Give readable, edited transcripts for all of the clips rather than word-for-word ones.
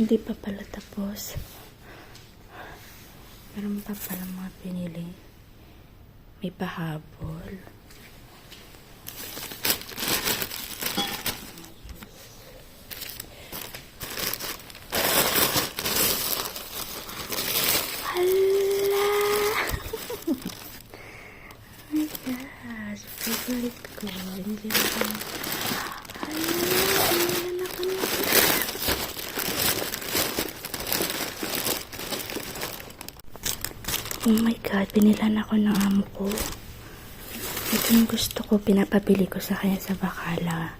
Hindi pa pala tapos. Meron pa pala mga pinili. May pahabol. Hala! Oh my gosh. Favorite ko. Hindi ako. Oh my God, binilan ako ng amo ko. Ito yung gusto ko, pinapabili ko sa kanya sa Bacala.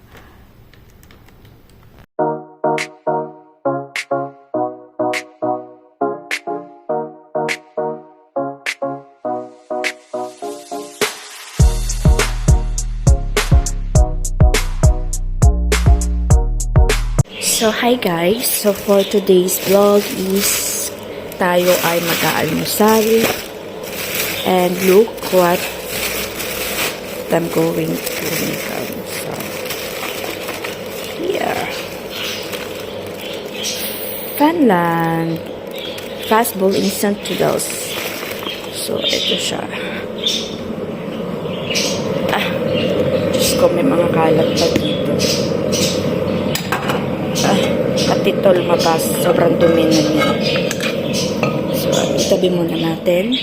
So, hi guys. So, for today's vlog is tayo ay mag-aalmusal. And look what I'm going to make. So, here. Funland. Fastball instant noodles. So, ito siya. Diyos ko, may mga kalat pa dito. Katitol mabas. Sobrang dumi na niya. So, itabi muna natin.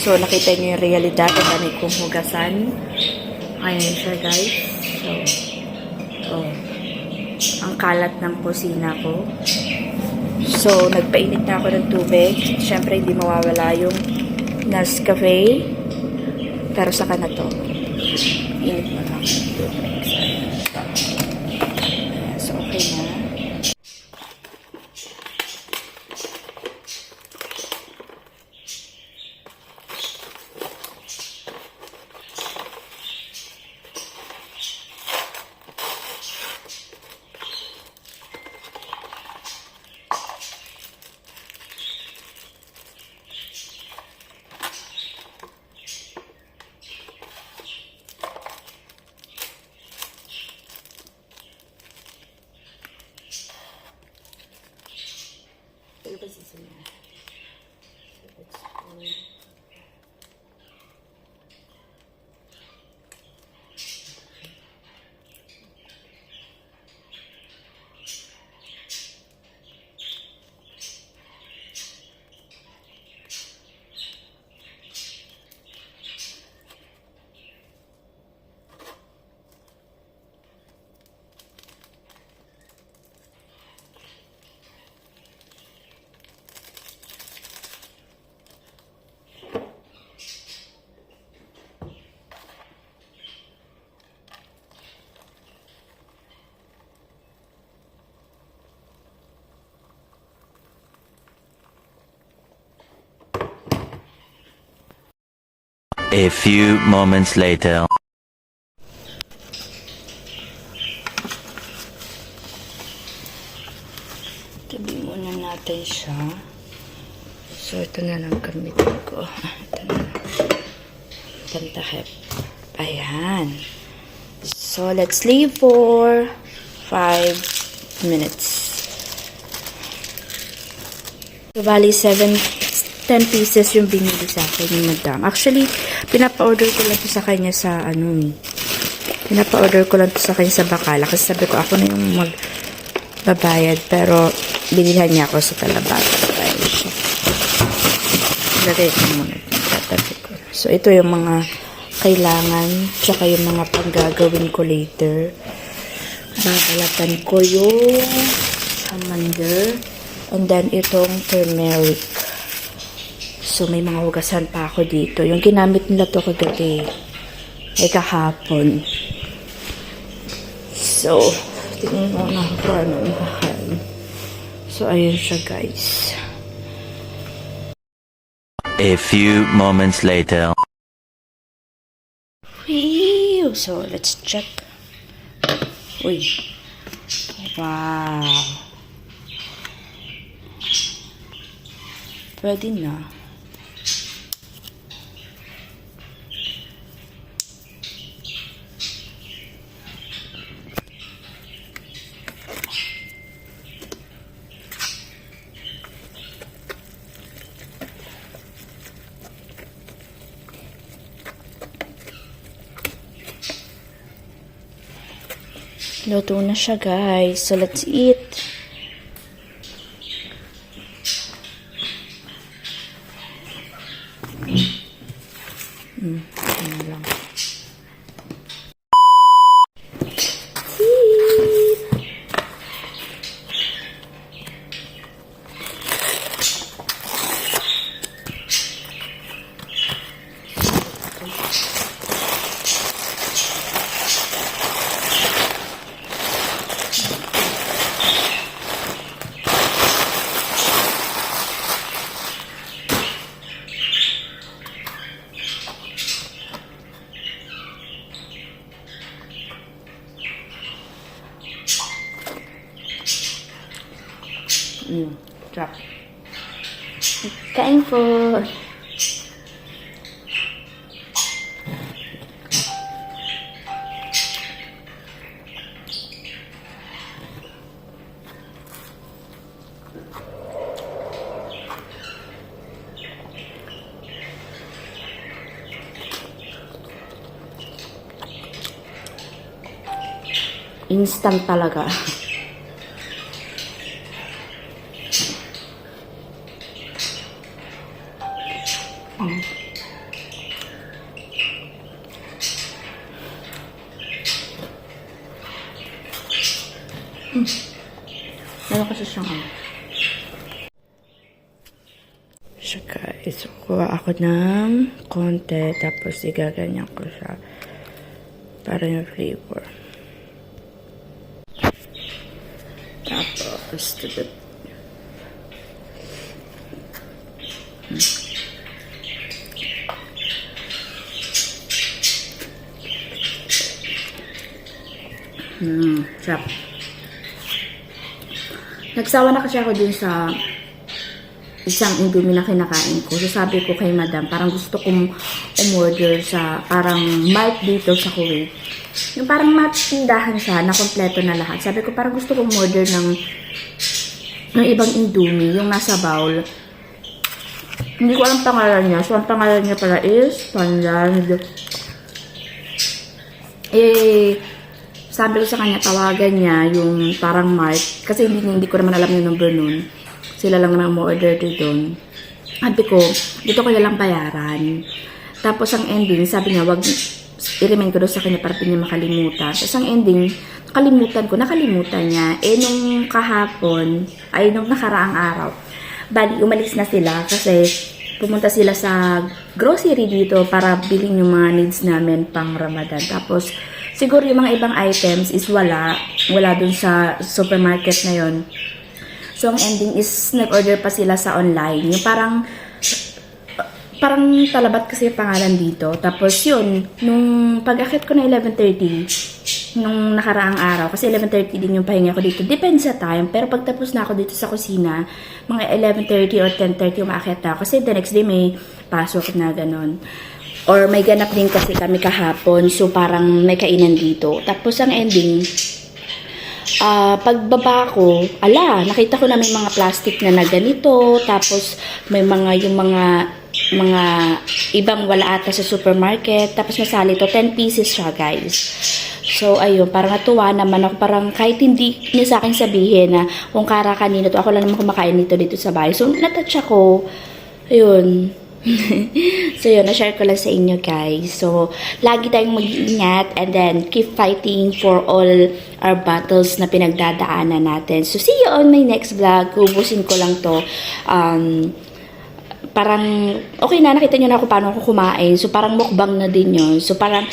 So, nakita niyo yung realidad. Ang dami kong hugasan. Ayan siya, guys. So, ang kalat ng kusina ko. So, nagpainit na ako ng tubig. Siyempre, hindi mawawala yung Nescafe. Pero saka na to. Init mo lang ng tubig. So, okay na. A few moments later. Tabi muna natin siya. So, ito na lang gamitin ko. Ito na lang. Pantahip. Ayan. So, let's leave for 5 minutes. So, bali 10 pieces yung binili sa akin ni Madam. Actually, pinapa-order ko lang to sa kanya sa pinapa-order ko lang to sa kanya sa Bacala. Kasi sabi ko, ako na yung magbabayad. Pero, binilhan niya ako sa Talabata. Lagay ko muna. Tatabi ko. So, ito yung mga kailangan. Tsaka yung mga panggagawin ko later. Babalatan ko yung hamander. And then, itong turmeric. So, may mga hugasan pa ako dito. Yung ginamit nila to kagabi. Ay kahapon. So, tingnan mo na kung ano makakain. So, ayun siya, guys. A few moments later. Whew! So, let's check. Uy. Wow. Pwede na. Luto na siya, guys. So, let's eat. Ano lang. Sarap. Kain po. Instant talaga. Meron kasi siyang siya, guys. Kuha ako ng konti, tapos igaganyan ko siya para yung flavor. Tapos, sarap. Nagsawa na kasi ako dun sa isang Indomie na kinakain ko. So, sabi ko kay madam, parang gusto kong umorder sa parang mart dito sa Kuwait. Yung parang mart tindahan siya na kompleto na lahat. Sabi ko, parang gusto kong umorder ng ibang Indomie, yung nasa bowl. Hindi ko alam pangalan niya. So, ang pangalan niya pala is Panland. Sabi ko sa kanya, tawagan niya yung parang mark. Kasi hindi ko naman alam yung number nun. Sila lang naman mo-order doon. Sabi ko, dito ko lang bayaran. Tapos ang ending, sabi niya, wag i-remind ko doon sa kanya para hindi niya makalimutan. Tapos ang ending, nakalimutan niya. Nung kahapon, nung nakaraang araw, bali, umalis na sila kasi pumunta sila sa grocery dito para bilhin yung mga needs namin pang Ramadan. Tapos, siguro yung mga ibang items is wala dun sa supermarket na yon. So, ang ending is nag-order pa sila sa online. Yung parang Talabat kasi yung pangalan dito. Tapos yun, nung pag-akit ko na 11:30, nung nakaraang araw, kasi 11:30 din yung pahinga ko dito. Depende sa time, pero pagtapos na ako dito sa kusina, mga 11:30 or 10:30 umaakit na. Kasi the next day may pasok na ganon. Or may ganap din kasi kami kahapon. So, parang may kainan dito. Tapos, ang ending, pagbaba ko, nakita ko na may mga plastic na ganito. Tapos, may yung mga ibang wala ata sa supermarket. Tapos, nasali to. 10 pieces siya, guys. So, ayun. Parang natuwa naman ako. Parang kahit hindi niya sa akin sabihin na kung kanino to, ako lang naman kumakain dito sa bahay. So, natouch ako. Ayun. So yun, na-share ko lang sa inyo, guys. So, lagi tayong mag-iingat and then keep fighting for all our battles na pinagdadaanan natin. So, see you on my next vlog. Ubusin ko lang to. Parang, okay na, nakita nyo na ako paano ako kumain. So, parang mukbang na din yun. So, parang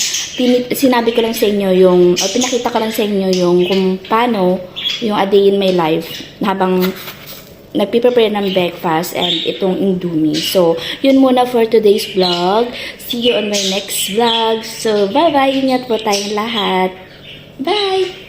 sinabi ko lang sa inyo pinakita ko lang sa inyo yung kung paano yung a day in my life habang nagpiprepare ng breakfast and itong Indomie. So, yun muna for today's vlog. See you on my next vlog. So, bye-bye. Ingat po tayong lahat. Bye!